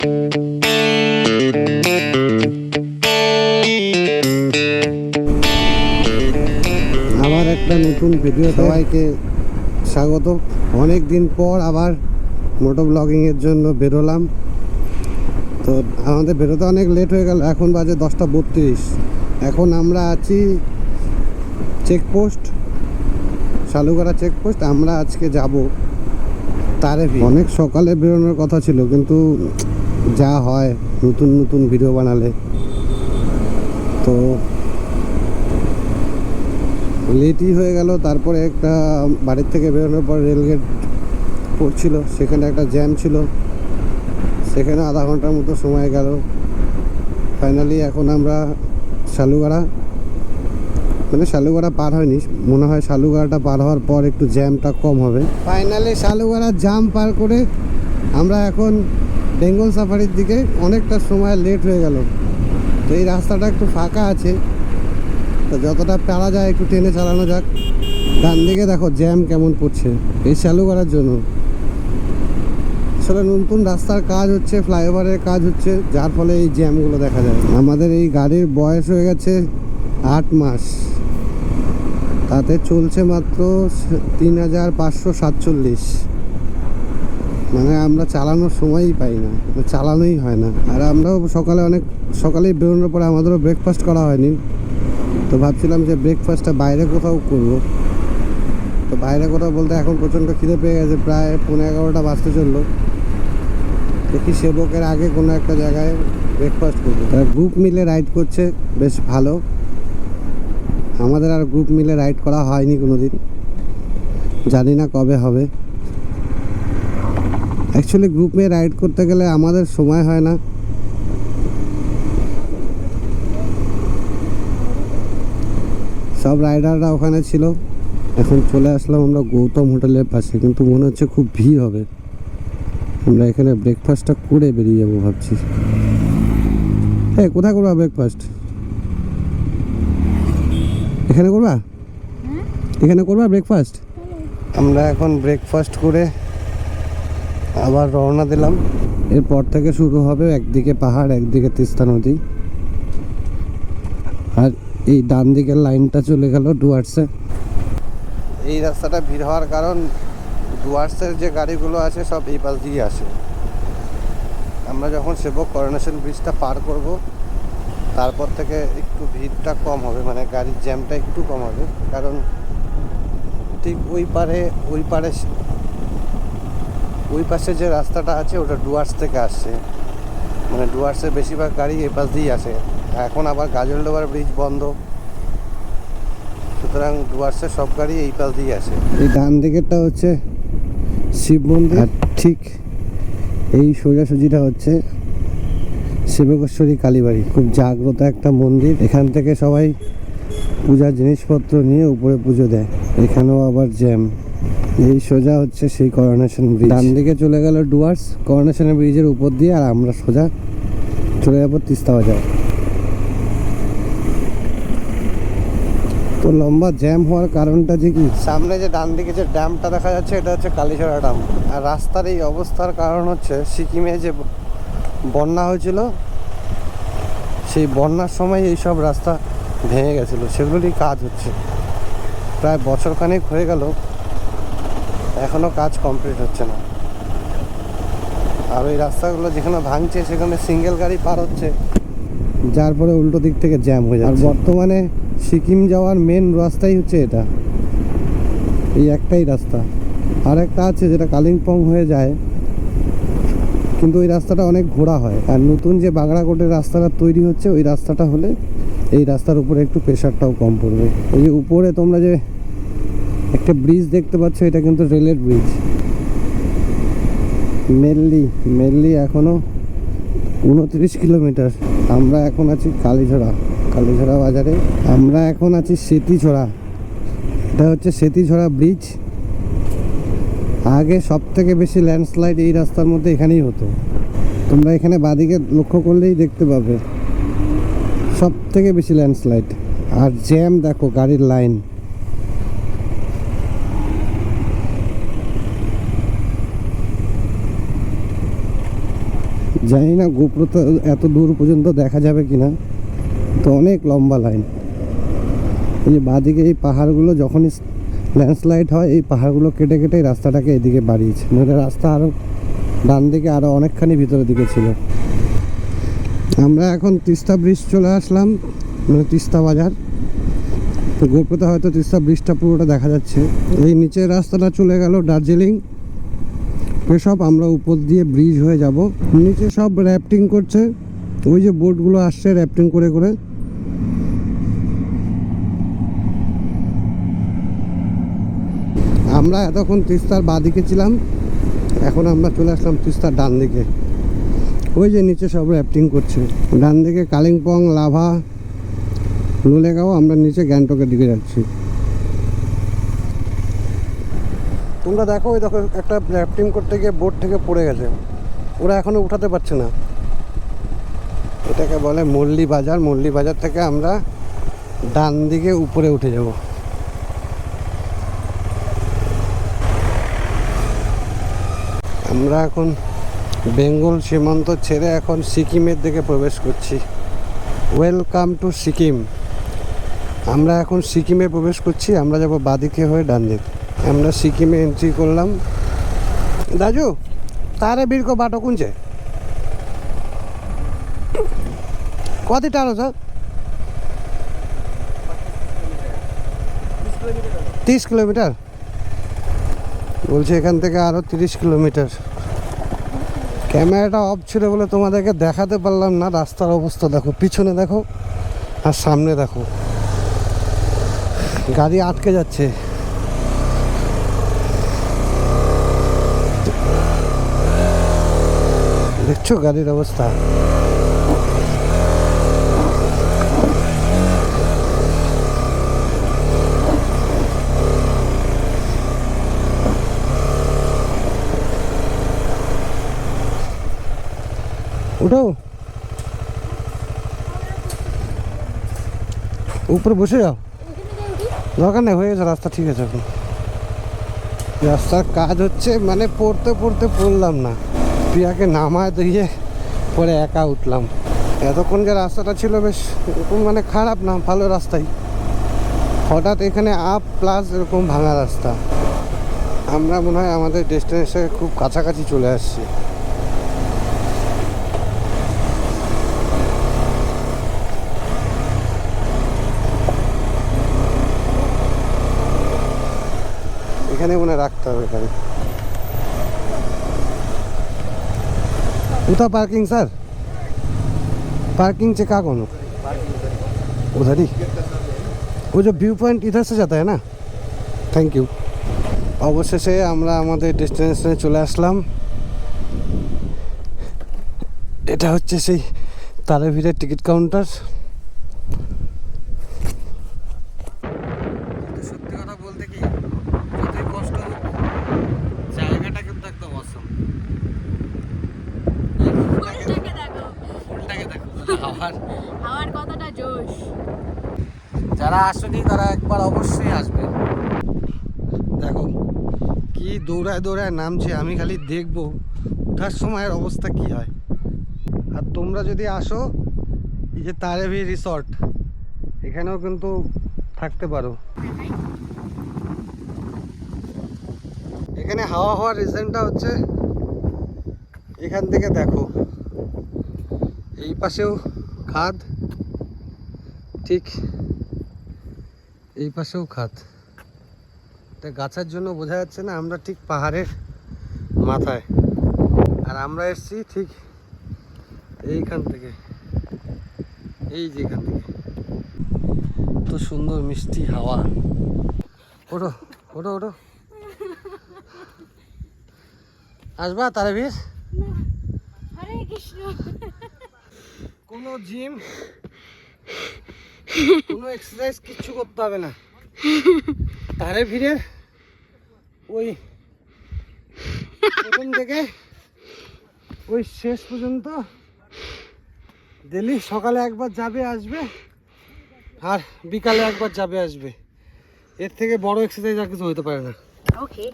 আবার একটা নতুন ভিডিও, সবাইকে স্বাগত। অনেক দিন পর আবার মোটো ব্লগিংয়ের জন্য বেরোলাম। তো আমাদের বেরোতে অনেক লেট হয়ে গেল, এখন বাজে 10:32। এখন আমরা আছি চেকপোস্ট, শালুগাড়া চেকপোস্ট। আমরা আজকে যাব তারেভি। অনেক সকালে বেরোনোর কথা ছিল, কিন্তু যা হয় নতুন নতুন ভিডিও বানালে তো লেটই হয়ে গেল। তারপরে একটা বাড়ির থেকে বেরোনোর পর রেলগেট পড়ছিল, সেখানে একটা জ্যাম ছিল, সেখানে আধা ঘন্টার মতো সময় গেল। ফাইনালি এখন আমরা শালুগাড়া, মানে শালুগাড়া পার হয়নি, মনে হয় শালুগাড়াটা পার হওয়ার পর একটু জ্যামটা কম হবে। ফাইনালি শালুগাড়া জ্যাম পার করে আমরা এখন বেঙ্গল সাফারির দিকে। অনেকটা সময় লেট হয়ে গেল, তো এই রাস্তাটা একটু ফাঁকা আছে, তো যতটা পারা যায় একটু টেনে চালানো যাক। ডান দিকে দেখো জ্যাম কেমন পড়ছে, এই শালুগাড়ার জন্য। আসলে নতুন রাস্তার কাজ হচ্ছে, ফ্লাইওভারের কাজ হচ্ছে, যার ফলে এই জ্যামগুলো দেখা যায়। আমাদের এই গাড়ির বয়স হয়ে গেছে 8 মাস, তাতে চলছে মাত্র 3547। মানে আমরা চালানোর সময়ই পাই না, চালানোই হয় না। আর আমরাও অনেক সকালেই বেরোনোর পরে আমাদেরও ব্রেকফাস্ট করা হয়নি, তো ভাবছিলাম যে ব্রেকফাস্টটা বাইরে কোথাও করবো। তো বাইরে কোথাও বলতে এখন প্রচণ্ড খিদে পেয়ে গেছে, প্রায় 11:15 বাজতে চললো। দেখি সেবকের আগে কোনো একটা জায়গায় ব্রেকফাস্ট করবো। তারা গ্রুপ মিলে রাইড করছে, বেশ ভালো। আমাদের আর গ্রুপ মিলে রাইড করা হয়নি কোনো দিন, জানি না কবে হবে। অ্যাকচুয়ালি গ্রুপ মিলে রাইড করতে গেলে আমাদের সময় হয় না। সব রাইডাররা ওখানে ছিল। এখন চলে আসলাম আমরা গৌতম হোটেলের পাশে, কিন্তু মনে হচ্ছে খুব ভিড় হবে। আমরা এখানে ব্রেকফাস্টটা করে বেরিয়ে যাবো ভাবছি। হ্যাঁ, কোথায় করবা ব্রেকফাস্ট? এখানে করবা? এখানে করবা ব্রেকফাস্ট? আমরা এখন ব্রেকফাস্ট করে আবার রওনা দিলাম। এরপর থেকে শুরু হবে একদিকে পাহাড়, একদিকে তিস্তা নদী। আর এই ডান দিকের লাইনটা চলে গেল ডুয়ার্সে। এই রাস্তাটা ভিড় হওয়ার কারণ ডুয়ার্সের যে গাড়িগুলো আছে সব এই পাশ দিয়ে আসে। আমরা যখন সেবক করোনেশন ব্রিজটা পার করব, তারপর থেকে একটু ভিড়টা কম হবে, মানে গাড়ির জ্যামটা একটু কম হবে। কারণ ঠিক ওই পাশে যে রাস্তাটা আছে ওটা ডুয়ার্স থেকে আসছে, মানে ডুয়ার্সের বেশিরভাগ গাড়ি এই পাশ দিয়েই আসে। এখন আবার গাজলডোবার ব্রিজ বন্ধ, সুতরাং ডুয়ার্সের সব গাড়ি এই পাশ দিয়ে আসে। এই ডান দিকেরটা হচ্ছে শিব মন্দির, আর ঠিক এই সোজাসুজিটা হচ্ছে শিবকেশ্বরী কালীবাড়ি। খুব জাগ্রত একটা মন্দির, এখান থেকে সবাই পূজার জিনিসপত্র নিয়ে উপরে পুজো দেয়। এখানেও আবার জ্যাম। এই সোজা হচ্ছে সেই করোনেশন ব্রিজ। ডান দিকে চলে গেল ডুয়ার্স, করোনেশন ব্রিজের উপর দিয়ে, আর আমরা সোজা চলে যাবো তিস্তা বাজার। তো লম্বা জ্যাম হওয়ার কারণটা যে কি, সামনে যে ডান দিকে যে ড্যামটা দেখা যাচ্ছে এটা হচ্ছে কালীছড়া ড্যাম। আর রাস্তার এই অবস্থার কারণ হচ্ছে সিকিমে যে বন্যা হয়েছিল, সেই বন্যার সময় এই সব রাস্তা ভেঙে গেছিলো, সেগুলোরই কাজ হচ্ছে। প্রায় বছরখানেক হয়ে গেল, এখনও কাজ কমপ্লিট হচ্ছে না। আর ওই রাস্তাগুলো যেখানে ভাঙছে সেখানে সিঙ্গেল গাড়ি পার হচ্ছে, যার পরে উল্টো দিক থেকে জ্যাম হয়ে যাচ্ছে। আর বর্তমানে সিকিম যাওয়ার মেন রাস্তাই হচ্ছে এটা, এই একটাই রাস্তা। আর একটা আছে যেটা কালিম্পং হয়ে যায়, কিন্তু ওই রাস্তাটা অনেক ঘোরা হয়। আর নতুন যে বাগড়াকোটের রাস্তাটা তৈরি হচ্ছে, ওই রাস্তাটা হলে এই রাস্তার উপরে একটু প্রেশারটাও কম পড়বে। এই যে উপরে তোমরা যে একটা ব্রিজ দেখতে পাচ্ছ, এটা কিন্তু রেলের ব্রিজ। মেনলি এখনো 29 কিলোমিটার। আমরা এখন আছি কালীছড়া বাজারে। আমরা এখন আছি সেতিছড়া, এটা হচ্ছে সেতিছড়া ব্রিজ। আগে সব থেকে বেশি ল্যান্ডস্লাইড এই রাস্তার মধ্যে এখানেই হতো। তোমরা এখানে বাদিকে লক্ষ্য করলেই দেখতে পাবে, সব থেকে বেশি ল্যান্ডস্লাইড। আর জ্যাম দেখো, গাড়ির লাইন। জানি না গোপ্রো তো এত দূর পর্যন্ত দেখা যাবে কিনা, তো অনেক লম্বা লাইন। এই যে বাঁদিকে এই পাহাড়গুলো যখনই ল্যান্ডস্লাইড হয় এই পাহাড়গুলো কেটে কেটে রাস্তাটাকে এদিকে বাড়িয়েছে, নইলে রাস্তা আরও ডান দিকে আরও অনেকখানি ভিতরের দিকে ছিল। আমরা এখন তিস্তা ব্রিজ চলে আসলাম, মানে তিস্তা বাজার। তো গোপ্রোতে হয়তো তিস্তা ব্রিজটা পুরোটা দেখা যাচ্ছে। এই নিচের রাস্তাটা চলে গেল দার্জিলিং। এসব আমরা উপর দিয়ে ব্রিজ হয়ে যাব। নিচে সব র্যাফটিং করছে, ওই যে বোটগুলো আসছে র্যাফটিং করে করে। আমরা এতক্ষণ তিস্তার বাঁদিকে ছিলাম, এখন আমরা চলে আসলাম তিস্তার ডান দিকে। ওই যে নিচে সব র্যাফটিং করছে, ডান দিকে কালিম্পং, লাভা, লোলেগাঁও, আমরা নিচে গ্যাংটকের দিকে যাচ্ছি। তোমরা দেখো, ওই দেখো একটা র্যাফটিং করতে গিয়ে বোট থেকে পড়ে গেছে, ওরা এখনো উঠাতে পারছে না। এটাকে বলে মল্লি বাজার। মল্লি বাজার থেকে আমরা ডান দিকে উপরে উঠে যাব। আমরা এখন বেঙ্গল সীমান্ত ছেড়ে এখন সিকিমের দিকে প্রবেশ করছি। Welcome to Sikkim. আমরা এখন সিকিমে প্রবেশ করছি। আমরা যাব বাদিকে হয়ে ডান দিকে। আমরা সিকিমে এন্ট্রি করলাম। दाजू तारे बीर को बाटो कुन चाहिँ कति टाढो छ? 30 কিলোমিটার বলছে, এখান থেকে আরো 30 কিলোমিটার। ক্যামেরাটা অফ ছিল বলে তোমাদেরকে দেখাতে পারলাম না। রাস্তার অবস্থা দেখো, পিছনে দেখো আর সামনে দেখো, গাড়ি আটকে যাচ্ছে। দেখছো গাড়ির অবস্থা? উঠো, উপরে বসে যাও, দরকার নেই, হয়ে গেছে রাস্তা, ঠিক আছে। এখন রাস্তার কাজ হচ্ছে, মানে পড়তে পড়তে পড়লাম না, প্রিয়াকে নামায় দিয়ে পরে একা উঠলাম। এতক্ষণ যে রাস্তাটা ছিল বেশ মানে খারাপ না, ভালো রাস্তাই। হঠাৎ এখানে আপ প্লাস এরকম ভাঙা রাস্তা। আমরা মনে হয় আমাদের ডেস্টিনেশনে খুব কাছাকাছি চলে আসছি। এখানে মনে রাখতে হবে। এখানে उधर पार्किंग सर, पार्किंग से कहाँ कौन हो? उधर ही, वो जो व्यू पॉइंट इधर से जाता है ना। Thank you. অবশেষে আমরা আমাদের ডেস্টিনেশনে চলে আসলাম। এটা হচ্ছে সেই তারাপীঠের টিকিট কাউন্টার। সত্যি কথা বলতে কি, যতই কষ্ট হোক, জায়গাটা কিন্তু একদম অসম। হাওয়ার কতটা জোশ। যারা আসেনি তারা একবার অবশ্যই আসবে। দেখো কি দৌড়ায় দৌড়ায় নামছে, আমি খালি দেখবো ওঠার সময়ের অবস্থা কি হয়। আর তোমরা যদি আসো, এই যে তারাপীঠ রিসর্ট, এখানেও কিন্তু থাকতে পারো। এখানে হাওয়া হওয়ার রিজনটা হচ্ছে, এখান থেকে দেখো এই পাশেও খাদ, ঠিক এই পাশেও খাদ। এটা গাছের জন্য বোঝা যাচ্ছে না, আমরা ঠিক পাহাড়ের মাথায়। আর আমরা এসছি ঠিক এইখান থেকে, এই যে এখান থেকে। তো সুন্দর মিষ্টি হাওয়া। ওঠো ওঠো ওঠো, আসবা তারাপীঠ? হরে কৃষ্ণ। কোনো জিম, কোনো এক্সারসাইজ কিচ্ছু করতে হবে না। তারাপীঠের ওই প্রথম থেকে ওই শেষ পর্যন্ত ডেলি সকালে একবার যাবে আসবে, আর বিকালে একবার যাবে আসবে। এর থেকে বড় এক্সারসাইজ আর কিছু হতে পারে না। ওকে।